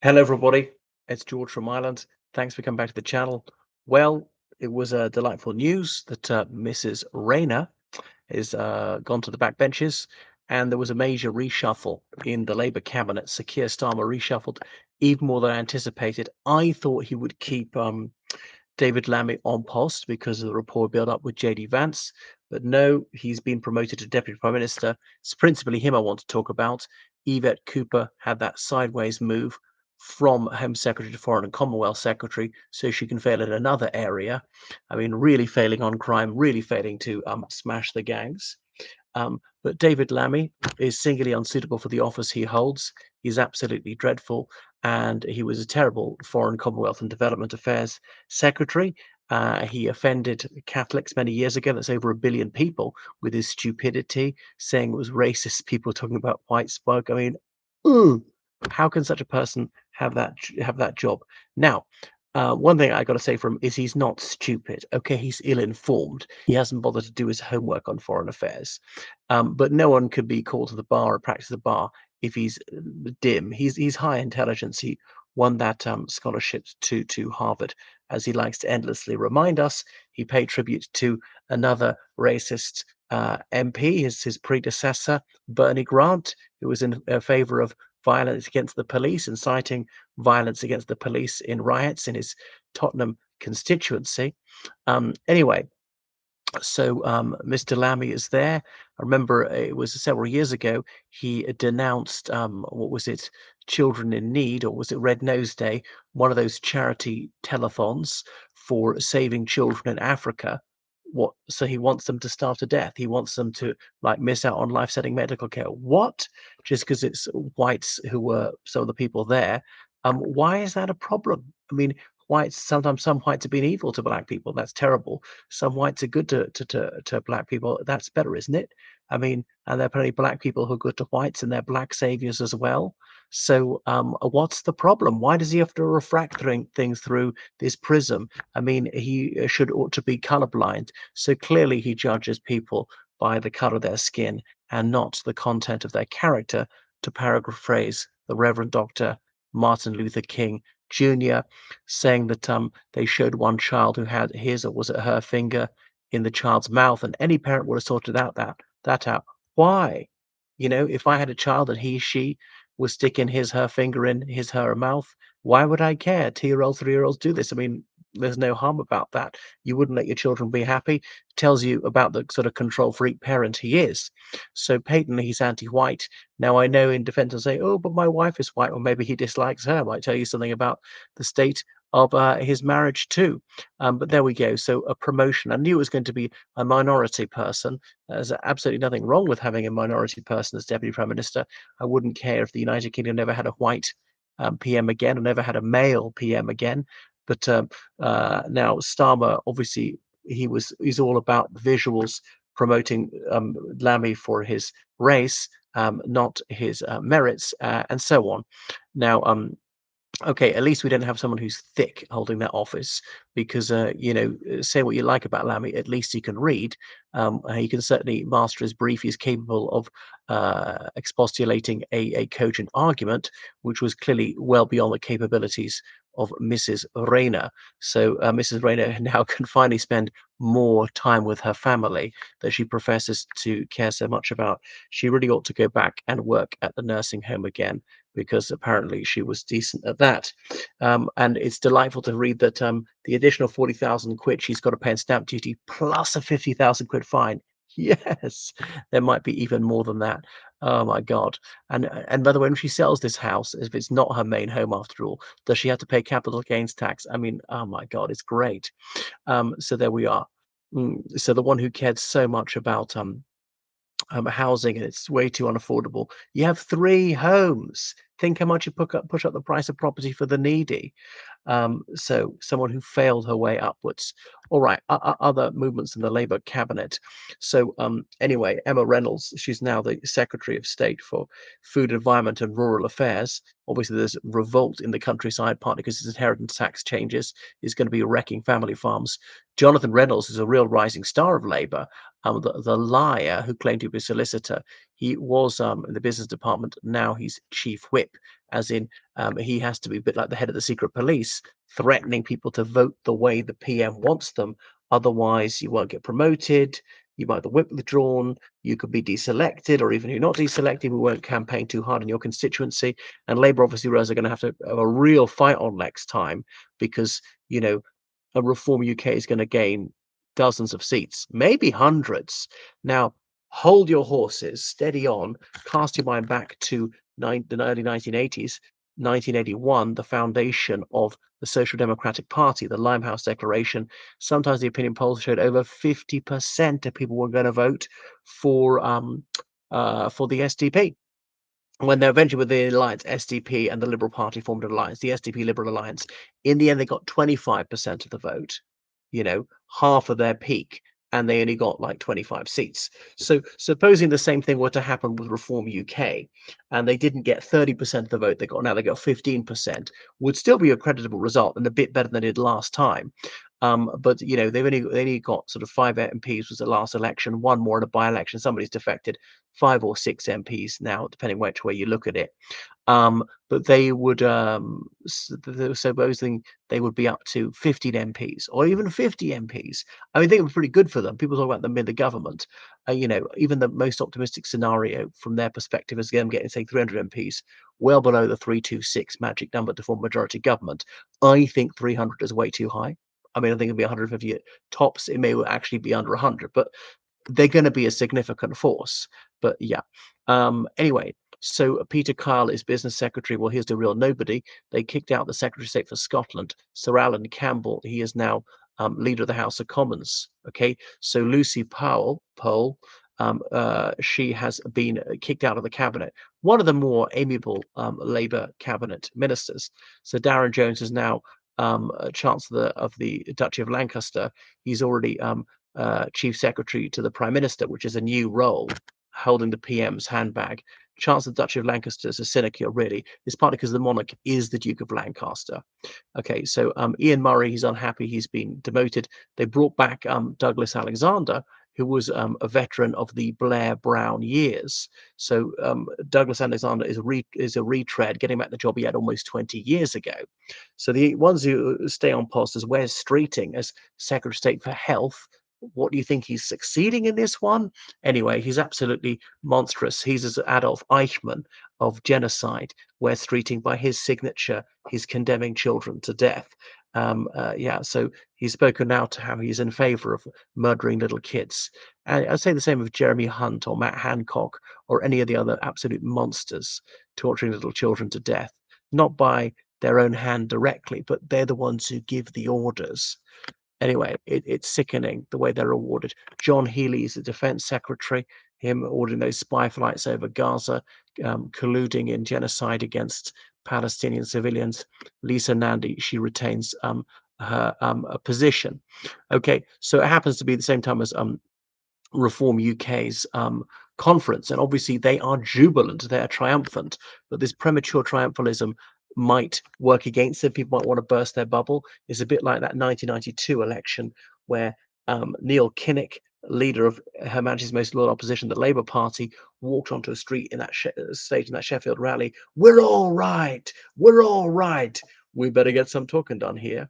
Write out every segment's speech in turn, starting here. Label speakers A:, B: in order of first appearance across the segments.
A: Hello, everybody. It's George from Ireland. Thanks for coming back to the channel. Well, it was delightful news that Mrs. Rayner is gone to the backbenches, and there was a major reshuffle in the Labour cabinet. Sir Keir Starmer reshuffled even more than anticipated. I thought he would keep David Lammy on post because of the rapport built up with JD Vance, but no, he's been promoted to Deputy Prime Minister. It's principally him I want to talk about. Yvette Cooper had that sideways move from Home Secretary to Foreign and Commonwealth Secretary, so she can fail in another area. I mean, really failing on crime, really failing to smash the gangs. But David Lammy is singularly unsuitable for the office he holds. He's absolutely dreadful, and he was a terrible Foreign, Commonwealth, and Development Affairs Secretary. He offended Catholics many years ago. That's over 1 billion people with his stupidity, saying it was racist. People talking about white smoke. I mean, ooh, how can such a person have that job? Now, one thing I got to say for him is he's not stupid. Okay, he's ill-informed. He hasn't bothered to do his homework on foreign affairs. But no one could be called to the bar or practice the bar if he's dim. He's high intelligence. He won that scholarship to Harvard, as he likes to endlessly remind us. He paid tribute to another racist MP, his predecessor, Bernie Grant, who was in favor of violence against the police, inciting violence against the police in riots in his Tottenham constituency. Anyway, so Mr. Lammy is there. I remember it was several years ago. He denounced what was it, Children in Need, or was it Red Nose Day? One of those charity telethons for saving children in Africa. What? So he wants them to starve to death. He wants them to like miss out on life-saving medical care. What? Just because it's whites who were some of the people there. Why is that a problem? I mean, whites sometimes some whites have been evil to black people. That's terrible. Some whites are good to black people. That's better, isn't it? I mean, and there are plenty of black people who are good to whites, and they're black saviors as well. So, what's the problem? Why does he have to refract things through this prism? I mean, he should ought to be colorblind. So clearly, he judges people by the color of their skin and not the content of their character. To paraphrase the Reverend Doctor Martin Luther King Jr., saying that they showed one child who had his or was it her finger in the child's mouth, and any parent would have sorted out that out. Why? You know, if I had a child and she was sticking her finger in her mouth, why would I care? 2-year-olds, 3-year-olds do this. I mean, there's no harm about that. You wouldn't let your children be happy. Tells you about the sort of control freak parent he is. So patently he's anti-white. Now I know in defense will say, oh, but my wife is white, or maybe he dislikes her. Might tell you something about the state of his marriage too. But there we go. So a promotion. I knew it was going to be a minority person. There's absolutely nothing wrong with having a minority person as deputy prime minister. I wouldn't care if the United Kingdom never had a white PM again, or never had a male PM again. But now Starmer, obviously, he's all about visuals, promoting Lammy for his race, not his merits, and so on. Now, okay, at least we don't have someone who's thick holding that office because, say what you like about Lammy, at least he can read. He can certainly master his brief. He's capable of expostulating a cogent argument, which was clearly well beyond the capabilities of Mrs. Rayner. So Mrs. Rayner now can finally spend more time with her family that she professes to care so much about. She really ought to go back and work at the nursing home again because apparently she was decent at that. And it's delightful to read that the additional 40,000 quid she's got to pay in stamp duty plus a 50,000 quid fine. Yes, there might be even more than that. Oh my God. And by the way, when she sells this house, if it's not her main home after all, does she have to pay capital gains tax? I mean, oh my God, it's great. So there we are. So the one who cared so much about housing and it's way too unaffordable. You have 3 homes. Think how much you push up the price of property for the needy. So someone who failed her way upwards. All right, other movements in the Labour cabinet. So anyway, Emma Reynolds, she's now the Secretary of State for Food, Environment and Rural Affairs. Obviously, there's revolt in the countryside, partly because his inheritance tax changes is going to be wrecking family farms. Jonathan Reynolds is a real rising star of Labour. The liar who claimed to be a solicitor, He was in the business department. Now he's chief whip, as in he has to be a bit like the head of the secret police, threatening people to vote the way the PM wants them. Otherwise, you won't get promoted. You might have the whip withdrawn. You could be deselected, or even if you're not deselected, we won't campaign too hard in your constituency. And Labour obviously realize they're going to have a real fight on next time because you know a Reform UK is going to gain dozens of seats, maybe hundreds. Now, hold your horses, steady on, cast your mind back to the early 1980s, 1981, the foundation of the Social Democratic Party, the Limehouse Declaration. Sometimes the opinion polls showed over 50% of people were going to vote for the SDP. When they eventually with the alliance, SDP and the Liberal Party formed an alliance, the SDP Liberal Alliance. In the end, they got 25% of the vote, half of their peak, and they only got like 25 seats. So supposing the same thing were to happen with Reform UK, and they didn't get 30% of the vote they got now, they got 15%, would still be a creditable result and a bit better than it did last time. But they only got sort of 5 MPs was the last election, one more in a by-election. Somebody's defected, 5 or 6 MPs now, depending which way you look at it. But they would supposing they would be up to 15 MPs or even 50 MPs. I mean, they were pretty good for them. People talk about them in the government. Even the most optimistic scenario from their perspective is them getting, say, 300 MPs, well below the 326 magic number to form majority government. I think 300 is way too high. I mean, I think it'd be 150 at tops. It may actually be under 100, but they're going to be a significant force. But yeah. Anyway, so Peter Kyle is business secretary. Well, here's the real nobody. They kicked out the Secretary of State for Scotland, Sir Alan Campbell. He is now leader of the House of Commons. Okay, so Lucy Powell, she has been kicked out of the cabinet. One of the more amiable Labour cabinet ministers. So Darren Jones is now Chancellor of the Duchy of Lancaster. He's already Chief Secretary to the Prime Minister, which is a new role, holding the PM's handbag. Chancellor of the Duchy of Lancaster is a sinecure, really. It's partly because the monarch is the Duke of Lancaster. Okay, so Ian Murray, he's unhappy. He's been demoted. They brought back Douglas Alexander, who was a veteran of the Blair Brown years. So Douglas Alexander is a retread, getting back the job he had almost 20 years ago. So the ones who stay on post as Wes Streeting as Secretary of State for Health. What do you think? He's succeeding in this one? Anyway, he's absolutely monstrous. He's as Adolf Eichmann of genocide, where Streeting, by his signature, he's condemning children to death. So he's spoken now to how he's in favor of murdering little kids. And I'd say the same of Jeremy Hunt or Matt Hancock or any of the other absolute monsters torturing little children to death, not by their own hand directly, but they're the ones who give the orders. Anyway, it's sickening the way they're awarded. John Healey is the defense secretary, him ordering those spy flights over Gaza, colluding in genocide against Palestinian civilians. Lisa Nandy, she retains her position. Okay, so it happens to be the same time as Reform UK's conference, and obviously they are jubilant, they are triumphant, but this premature triumphalism might work against them. People might want to burst their bubble. It's a bit like that 1992 election where Neil Kinnock, leader of Her Majesty's Most Loyal Opposition, the Labour Party, walked onto a street in that stage in that Sheffield rally. We're all right. We're all right. We better get some talking done here.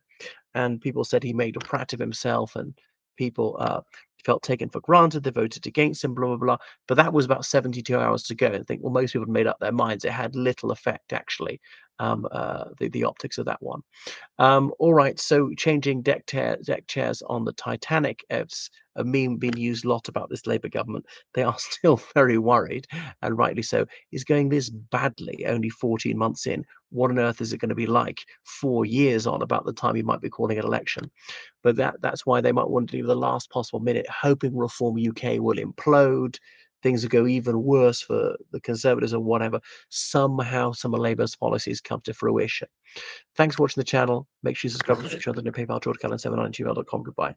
A: And people said he made a prat of himself, and people felt taken for granted. They voted against him, blah, blah, blah. But that was about 72 hours to go. And I think, well, most people had made up their minds. It had little effect, actually, the optics of that one. All right, so changing deck chairs on the Titanic. It's a meme being used a lot about this Labour government. They are still very worried, and rightly so. Is going this badly only 14 months in? What on earth is it going to be like 4 years on, about the time you might be calling an election? But that's why they might want to leave the last possible minute, hoping Reform UK will implode. Things will go even worse for the Conservatives or whatever. Somehow some of Labour's policies come to fruition. Thanks for watching the channel. Make sure you subscribe to the channel on PayPal, georgecullen79@gmail.com. Goodbye.